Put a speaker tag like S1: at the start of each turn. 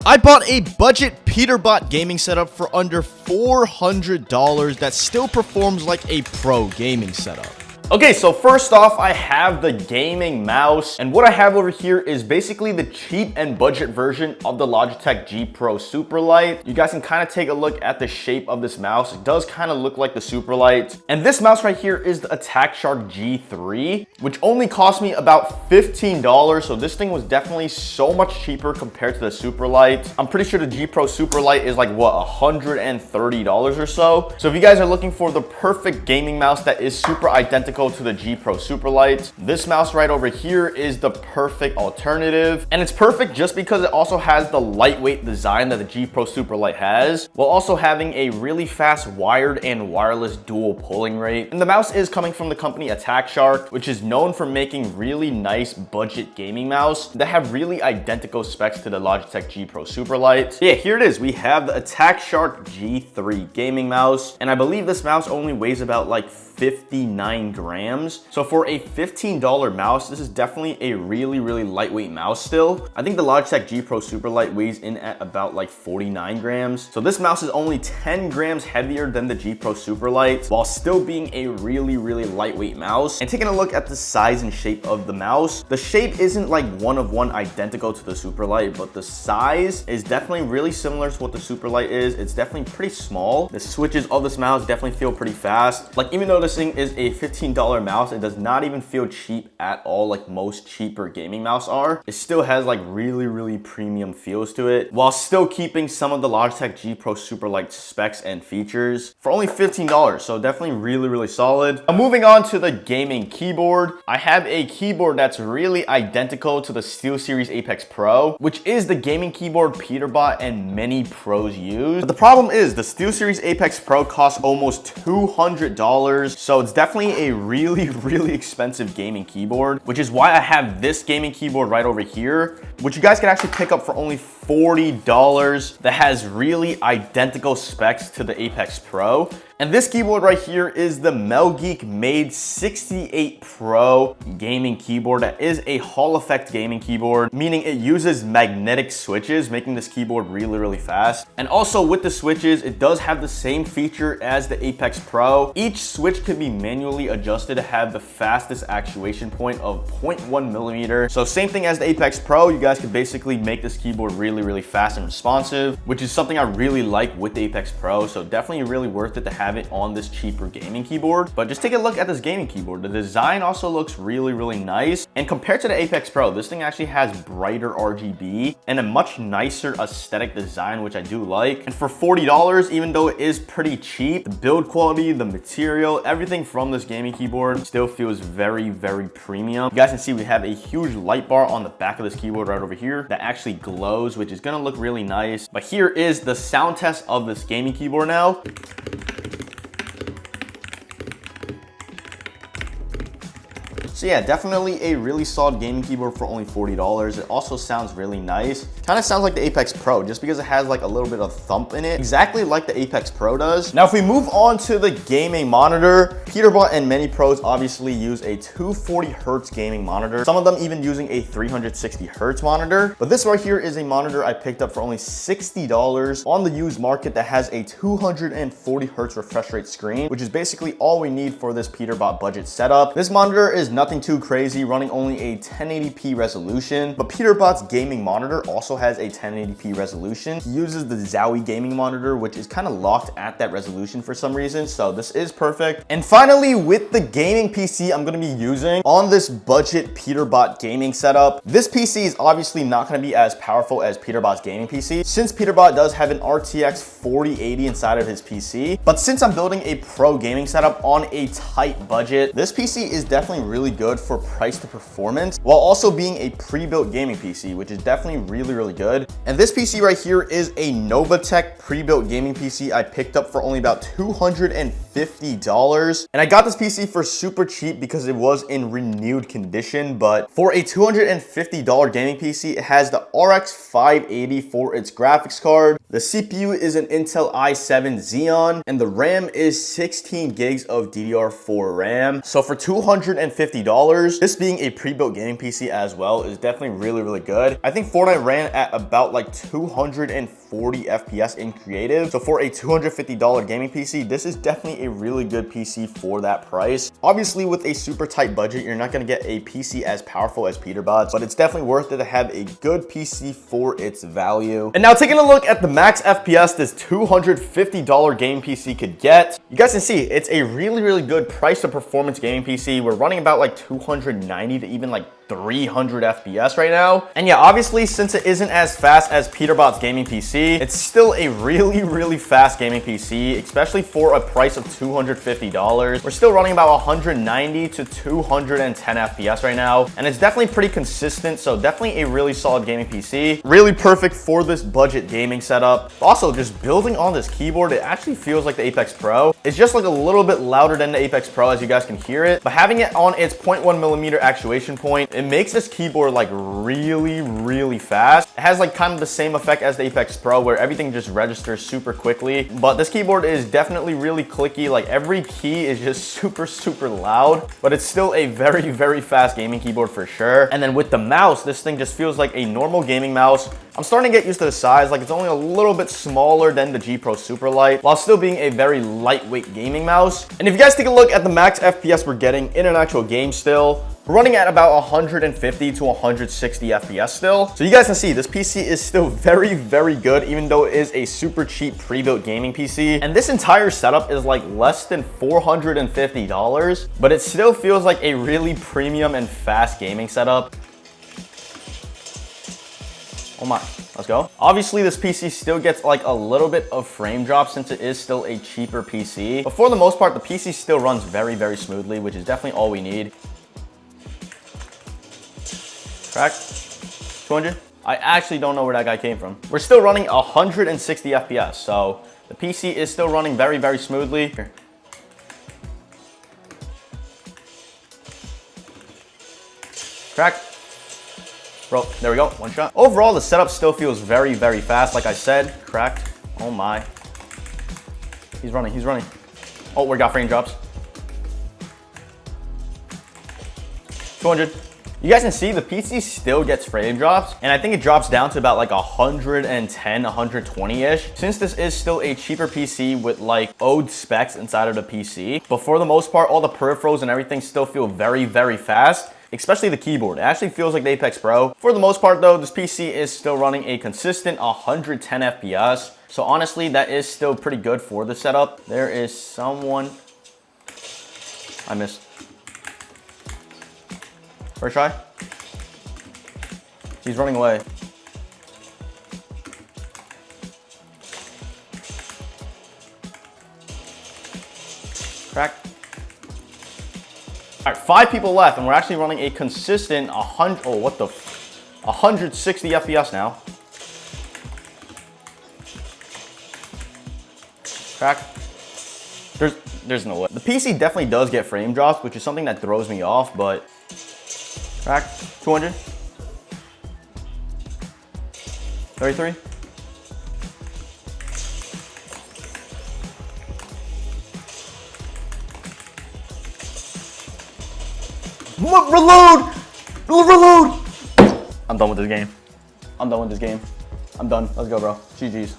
S1: I bought a budget Peterbot gaming setup for under $400 that still performs like a pro gaming setup.
S2: Okay, so first off, I have the gaming mouse, and what I have over here is basically the cheap and budget version of the Logitech G Pro Superlight. You guys can kind of take a look at the shape of this mouse. It does kind of look like the Superlight. And this mouse right here is the Attack Shark G3, which only cost me about $15. So this thing was definitely so much cheaper compared to the Superlight. I'm pretty sure the G Pro Superlight is like, what, $130 or so. So if you guys are looking for the perfect gaming mouse that is super identical to the G Pro Superlight, this mouse right over here is the perfect alternative. And it's perfect just because it also has the lightweight design that the G Pro Superlight has, while also having a really fast wired and wireless dual pulling rate. And the mouse is coming from the company Attack Shark, which is known for making really nice budget gaming mouse that have really identical specs to the Logitech G Pro Superlight. So yeah, here it is. We have the Attack Shark G3 gaming mouse, and I believe this mouse only weighs about like 59 grams. So for a $15 mouse, this is definitely a really lightweight mouse still. I think the Logitech G Pro Superlight weighs in at about like 49 grams. So this mouse is only 10 grams heavier than the G Pro Superlight while still being a really lightweight mouse. And taking a look at the size and shape of the mouse, the shape isn't like one of one identical to the Superlight, but the size is definitely really similar to what the Superlight is. It's definitely pretty small. The switches of this mouse definitely feel pretty fast. Like, even though this thing is a $15 mouse, it does not even feel cheap at all like most cheaper gaming mouse are. It still has like really premium feels to it while still keeping some of the Logitech G Pro Superlight specs and features for only $15. So definitely really solid. Now moving on to the gaming keyboard, I have a keyboard that's really identical to the SteelSeries Apex Pro, which is the gaming keyboard Peterbot and many pros use. But the problem is the SteelSeries Apex Pro costs almost $200. So it's definitely a really expensive gaming keyboard, which is why I have this gaming keyboard right over here, which you guys can actually pick up for only $40 that has really identical specs to the Apex Pro. And this keyboard right here is the Melgeek made 68 Pro gaming keyboard. That is a Hall effect gaming keyboard, meaning it uses magnetic switches, making this keyboard really fast. And also with the switches, it does have the same feature as the Apex Pro. Each switch can be manually adjusted to have the fastest actuation point of 0.1 millimeter. So same thing as the Apex Pro, you guys could basically make this keyboard really fast and responsive, which is something I really like with the Apex Pro. So definitely really worth it to have it on this cheaper gaming keyboard. But just take a look at this gaming keyboard. The design also looks really nice. And compared to the Apex Pro, this thing actually has brighter RGB and a much nicer aesthetic design, which I do like. And for $40, even though it is pretty cheap, the build quality, the material, everything from this gaming keyboard still feels very premium. You guys can see we have a huge light bar on the back of this keyboard right over here that actually glows, which is gonna look really nice. But here is the sound test of this gaming keyboard now. So yeah, definitely a really solid gaming keyboard for only $40. It also sounds really nice. Kind of sounds like the Apex Pro just because it has like a little bit of thump in it, exactly like the Apex Pro does. Now, if we move on to the gaming monitor, Peterbot and many pros obviously use a 240 Hertz gaming monitor. Some of them even using a 360 Hertz monitor. But this right here is a monitor I picked up for only $60 on the used market that has a 240 Hertz refresh rate screen, which is basically all we need for this Peterbot budget setup. This monitor is nothing too crazy, running only a 1080p resolution, but Peterbot's gaming monitor also has a 1080p resolution. He uses the Zowie gaming monitor, which is kind of locked at that resolution for some reason, so this is perfect. And finally, with the gaming PC I'm going to be using on this budget Peterbot gaming setup, this PC is obviously not going to be as powerful as Peterbot's gaming PC, since Peterbot does have an RTX 4080 inside of his PC. But since I'm building a pro gaming setup on a tight budget, this PC is definitely really good for price to performance while also being a pre-built gaming PC, which is definitely really good. And this PC right here is a Novatech pre-built gaming PC I picked up for only about $250. And I got this PC for super cheap because it was in renewed condition. But for a $250 gaming PC, it has the RX 580 for its graphics card. The CPU is an Intel i7 Xeon, and the RAM is 16 gigs of DDR4 RAM. So for $250, this being a pre-built gaming PC as well is definitely really good. I think Fortnite ran at about like 240 FPS in creative. So for a $250 gaming PC, this is definitely a really good PC for that price. Obviously with a super tight budget, you're not gonna get a PC as powerful as Peterbot's, but it's definitely worth it to have a good PC for its value. And now taking a look at the max FPS this $250 gaming PC could get, you guys can see it's a really good price to performance gaming PC. We're running about like 290 to even like 300 FPS right now. And yeah, obviously since it isn't as fast as Peterbot's gaming PC, it's still a really fast gaming PC, especially for a price of $250. We're still running about 190 to 210 FPS right now. And it's definitely pretty consistent, so definitely a really solid gaming PC. Really perfect for this budget gaming setup. Also, just building on this keyboard, it actually feels like the Apex Pro. It's just like a little bit louder than the Apex Pro, as you guys can hear it. But having it on its 0.1mm actuation point, it makes this keyboard like really fast. It has like kind of the same effect as the Apex Pro where everything just registers super quickly. But this keyboard is definitely really clicky. Like every key is just super loud, but it's still a very fast gaming keyboard for sure. And then with the mouse, this thing just feels like a normal gaming mouse. I'm starting to get used to the size, like it's only a little bit smaller than the G Pro Superlight, while still being a very lightweight gaming mouse. And if you guys take a look at the max FPS we're getting in an actual game still, we're running at about 150 to 160 FPS still. So you guys can see this PC is still very good, even though it is a super cheap pre-built gaming PC. And this entire setup is like less than $450, but it still feels like a really premium and fast gaming setup. Oh my, let's go. Obviously, this PC still gets like a little bit of frame drop since it is still a cheaper PC. But for the most part, the PC still runs very smoothly, which is definitely all we need. Crack, 200. I actually don't know where that guy came from. We're still running 160 FPS, so the PC is still running very smoothly. Here. Crack. Bro, there we go, one shot. Overall, the setup still feels very fast. Like I said, cracked. Oh my. He's running. Oh, we got frame drops. 200. You guys can see the PC still gets frame drops, and I think it drops down to about like 110, 120-ish. Since this is still a cheaper PC with like old specs inside of the PC, but for the most part, all the peripherals and everything still feel very fast. Especially the keyboard. It actually feels like the Apex Pro. For the most part though, this PC is still running a consistent 110 FPS. So honestly, that is still pretty good for the setup. There is someone. I missed. First try. He's running away. Crack. All right, 5 people left, and we're actually running a consistent 160 FPS now. Crack. There's no way. The PC definitely does get frame drops, which is something that throws me off, but crack. 200. 33. Reload! I'm done with this game. I'm done. Let's go, bro. GG's.